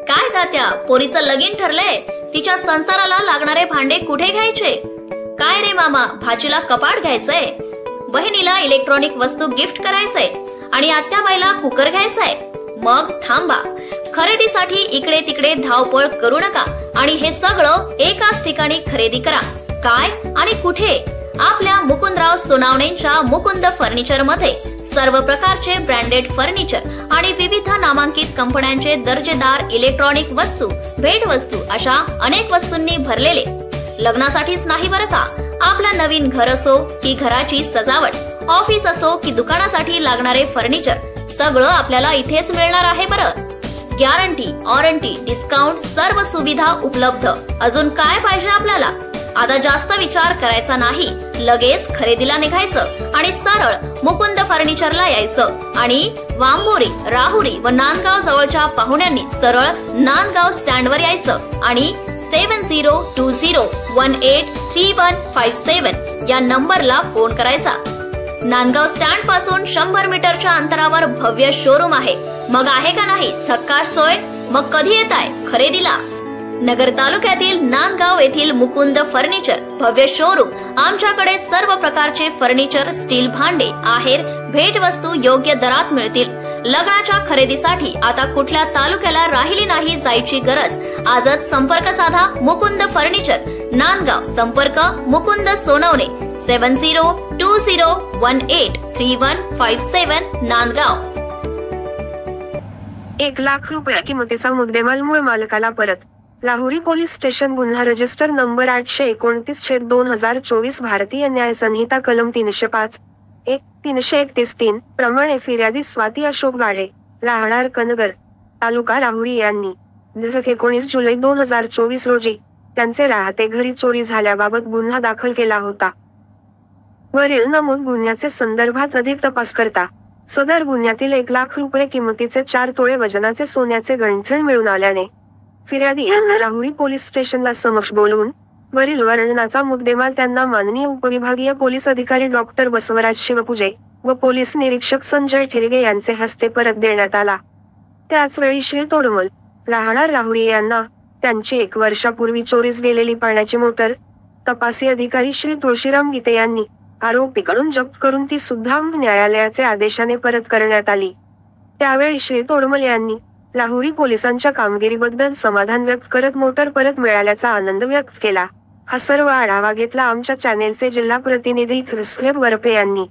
काय तात्या, पोरीचं लगीन ठरलंय, तिच्या संसाराला लागणारे भांडे कुठे घ्यायचे? काय रे मामा, भाचीला कपाट घ्यायचंय, बहिणीला इलेक्ट्रॉनिक वस्तू गिफ्ट करायचंय आणि आत्याबाईला कुकर घ्यायचंय. मग थांबा, खरेदीसाठी इकडे तिकडे धावपळ करू नका आणि हे सगळं एकाच ठिकाणी खरेदी करा. काय आणि कुठे? आपल्या मुकुंदराव सोनावणेंच्या मुकुंद फर्निचर मध्ये सर्व प्रकारचे ब्रँडेड फर्निचर आणि विविध नामांकित कंपन्यांचे दर्जेदार इलेक्ट्रॉनिक वस्तू, भेटवस्तू अशा अनेक वस्तूंनी भरलेले. लग्नासाठीच नाही बरं का, आपलं नवीन घर असो की घराची सजावट, ऑफिस असो की दुकानासाठी लागणारे फर्निचर, सगळं आपल्याला इथेच मिळणार आहे बरं. गॅरंटी, वॉरंटी, डिस्काउंट, सर्व सुविधा उपलब्ध. अजून काय पाहिजे आपल्याला? आता जास्त विचार करायचा नाही, लगेच खरेदीला निघायचं आणि सरळ मुकुंद फर्निचरला यायचं आणि वांबोरी, राहुरी व नांदगाव जवळच्या पाहुण्यांनी सरळ नांदगाव स्टँडवर यायचं आणि 7020183157 या नंबरला फोन करायचा. नांदगाव स्टँड पासून 100 मीटरच्या अंतरावर भव्य शोरूम आहे. मग आहे का नाही झक्कास सोय? मग कधी येताय खरेदीला? नगर तालुक्यातील नांदगाव येथील मुकुंद फर्निचर भव्य शोरूम. आमच्याकडे सर्व प्रकारचे फर्निचर, स्टील भांडे, आहेर, भेटवस्तू योग्य दरात मिळतील. लग्नाच्या खरेदीसाठी आता कुठल्या तालुक्याला राहिली नाही जायची गरज. आजच संपर्क साधा. मुकुंद फर्निचर, नांदगाव. संपर्क मुकुंद सोनवणे, 7020183157 नांदगाव. 1,00,000 रुपये किमतीचा मुद्देमाल मूळ मालकाला परत. Lahori police station. गुन्हा रजिस्टर नंबर 829/2024. भारतीय न्याय संहिता कलम 305(1)331(3) प्रमाणे फिर्यादी स्वाती अशोक गाढे, राहणार कनगर, तालुका राहुरी यांनी 19 जुलै 2024 रोजी त्यांचे राहते घरी चोरी झाल्याबाबत गुन्हा दाखल केला होता. वरील नमूद गुन्ह्याचे संदर्भात अधिक तपास करता सदर गुन्ह्यातील 1,00,000 रुपये किमतीचे 4 तोळे वजनाचे सोन्याचे गंठण मिळून आल्याने फिर्यादी यांना राहुरी पोलीस स्टेशनला समक्ष बोलवून वरील वर्णनाचा मुद्देमाल त्यांना माननीय उपविभागीय पोलीस अधिकारी डॉक्टर बसवराज शिवपूजे व पोलीस निरीक्षक संजय ठेरगे यांचे हस्ते परत देण्यात आला. त्याचवेळी श्री तोडमल, राहणार राहुरी यांना त्यांची 1 वर्षापूर्वी चोरीस गेलेली पाण्याची मोटर तपासी अधिकारी श्री तुळशीराम गीते यांनी आरोपीकडून जप्त करून ती सुद्धा न्यायालयाचे आदेशाने परत करण्यात आली. त्यावेळी श्री तोडमल यांनी लाहोरी पोलिसांच्या कामगिरीबद्दल समाधान व्यक्त करत मोटर परत मिळाल्याचा आनंद व्यक्त केला. हा सर्व आढावा घेतला आमच्या चॅनेलचे जिल्हा प्रतिनिधी ख्रिस्लेब वरपे यांनी.